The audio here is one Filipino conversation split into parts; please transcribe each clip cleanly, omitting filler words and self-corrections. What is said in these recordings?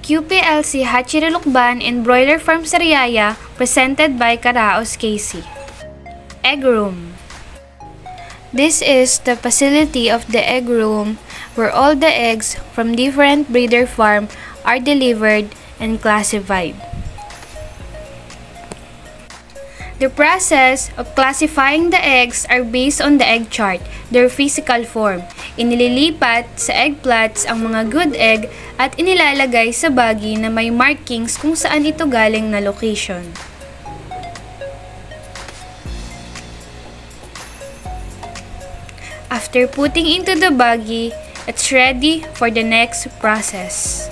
QPLC Hatchery Lukban and Broiler Farm Sariaya, presented by Karaos Casey. Egg Room. This is the facility of the egg room where all the eggs from different breeder farm are delivered and classified. The process of classifying the eggs are based on the egg chart, their physical form. Inililipat sa egg plots ang mga good egg at inilalagay sa baggie na may markings kung saan ito galing na location. After putting into the baggie, it's ready for the next process.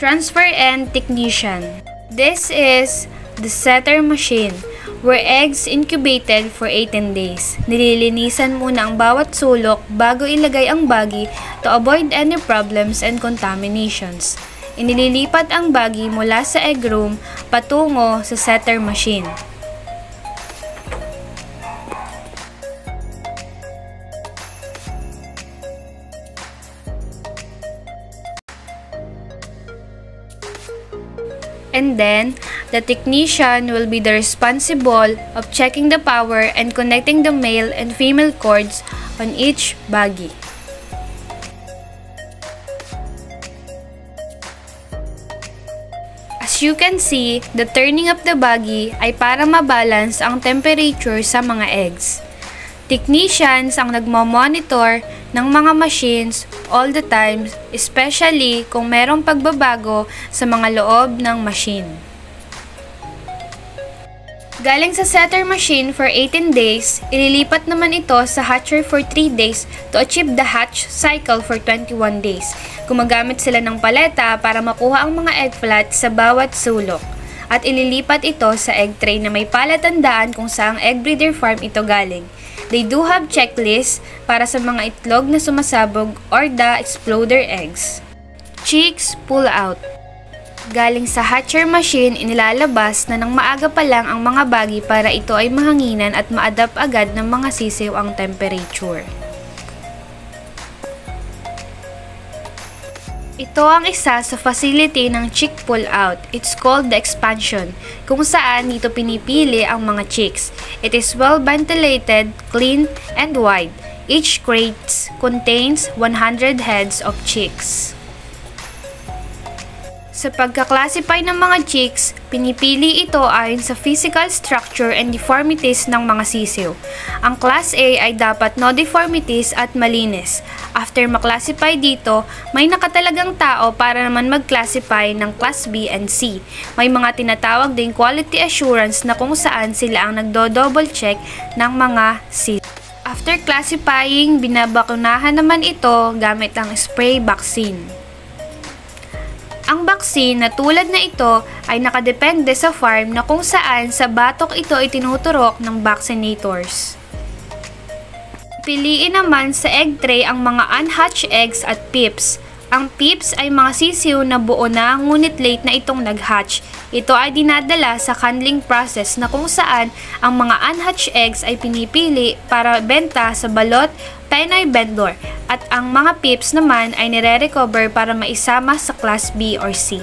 Transfer and Technician. This is the setter machine where eggs incubated for 18 days. Nililinisan muna ang bawat sulok bago ilagay ang baggie to avoid any problems and contaminations. Inililipat ang baggie mula sa egg room patungo sa setter machine. And then, the technician will be the responsible of checking the power and connecting the male and female cords on each baggie. As you can see, the turning of the baggie ay para mabalance ang temperature sa mga eggs. Technicians ang nagmo-monitor ng mga machines all the time, especially kung merong pagbabago sa mga loob ng machine. Galing sa setter machine for 18 days, ililipat naman ito sa hatcher for 3 days to achieve the hatch cycle for 21 days. Gumagamit sila ng paleta para makuha ang mga egg flats sa bawat sulok. At ililipat ito sa egg tray na may palatandaan kung saang egg breeder farm ito galing. They do have checklist para sa mga itlog na sumasabog or the exploder eggs. Chicks pull out. Galing sa hatcher machine, inilalabas na ng maaga pa lang ang mga baggie para ito ay mahanginan at ma-adapt agad ng mga sisiw ang temperature. Ito ang isa sa facility ng chick pull out. It's called the expansion, kung saan dito pinipili ang mga chicks. It is well ventilated, clean, and wide. Each crate contains 100 heads of chicks. Sa pagka-classify ng mga chicks, pinipili ito ayon sa physical structure and deformities ng mga sisiw. Ang Class A ay dapat no deformities at malinis. After maklasify dito, may nakatalagang tao para naman mag-classify ng Class B and C. May mga tinatawag ding quality assurance na kung saan sila ang nagdo-double check ng mga sisiw. After classifying, binabakunahan naman ito gamit ang spray vaccine. Ang vaccine na tulad na ito ay nakadepende sa farm na kung saan sa batok ito ay tinuturok ng vaccinators. Piliin naman sa egg tray ang mga unhatched eggs at pips. Ang pips ay mga sisiw na buo na ngunit late na itong nag-hatch. Ito ay dinadala sa handling process na kung saan ang mga unhatched eggs ay pinipili para benta sa balot, Pinoy vendor, at ang mga pips naman ay nire-recover para maisama sa Class B or C.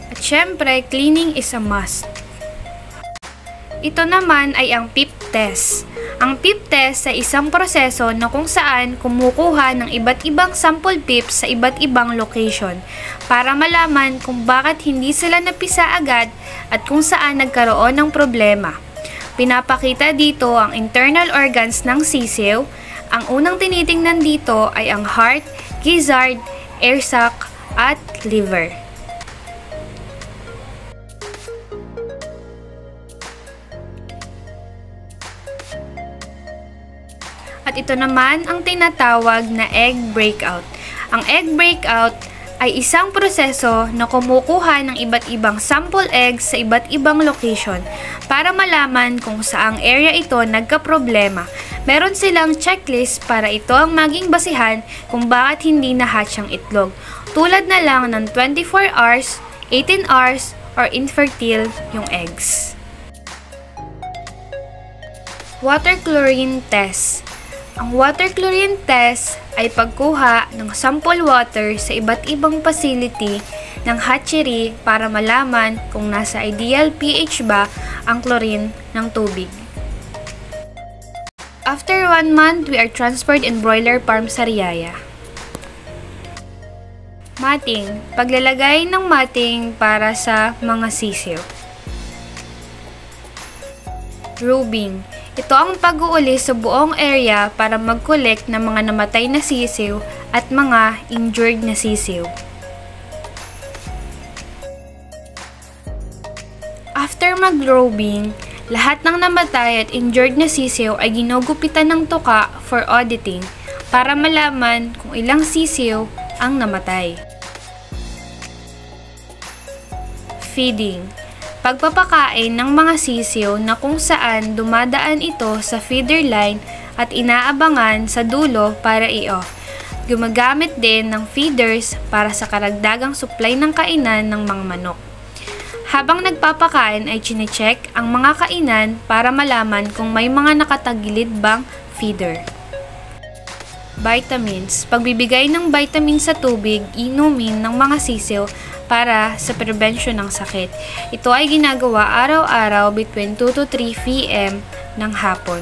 At syempre, cleaning is a must. Ito naman ay ang pip test. Ang pip test ay isang proseso na kung saan kumukuha ng iba't ibang sample pips sa iba't ibang location para malaman kung bakit hindi sila napisa agad at kung saan nagkaroon ng problema. Pinapakita dito ang internal organs ng sisiw. Ang unang tinitingnan dito ay ang heart, gizzard, air sac, at liver. At ito naman ang tinatawag na egg breakout. Ang egg breakout ay isang proseso na kumukuha ng iba't ibang sample eggs sa iba't ibang location para malaman kung saang area ito nagka-problema. Meron silang checklist para ito ang maging basihan kung bakit hindi na-hatch ang itlog. Tulad na lang ng 24 hours, 18 hours, or infertile yung eggs. Water chlorine test. Ang water chlorine test ay pagkuha ng sample water sa iba't ibang facility ng hatchery para malaman kung nasa ideal pH ba ang chlorine ng tubig. After 1 month, we are transferred in broiler farm sa Riyaya. Mating, paglalagay ng mating para sa mga sisiw. Rubing, ito ang pag-uuli sa buong area para mag-collect ng mga namatay na sisiw at mga injured na sisiw. After mag-robing, lahat ng namatay at injured na sisiw ay ginugupitan ng tuka for auditing para malaman kung ilang sisiw ang namatay. Feeding, pagpapakain ng mga sisiw na kung saan dumadaan ito sa feeder line at inaabangan sa dulo para i-off. Gumagamit din ng feeders para sa karagdagang supply ng kainan ng mga manok. Habang nagpapakain ay chinecheck ang mga kainan para malaman kung may mga nakatagilid bang feeder. Vitamins, pagbibigay ng vitamins sa tubig, inumin ng mga sisiw para sa prevention ng sakit. Ito ay ginagawa araw-araw between 2 to 3 p.m. ng hapon.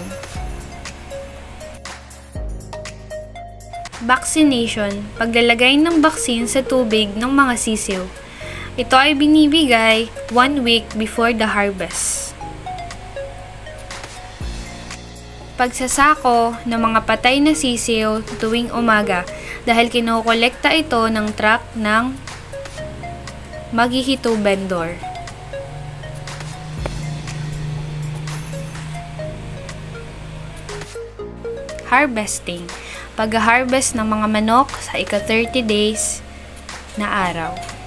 Vaccination, paglalagay ng vaccine sa tubig ng mga sisiw. Ito ay binibigay 1 week before the harvest. Pagsasako ng mga patay na sisiw tuwing umaga dahil kinokolekta ito ng truck ng maghihito vendor. Harvesting, pag-harvest ng mga manok sa ika-30 days na araw.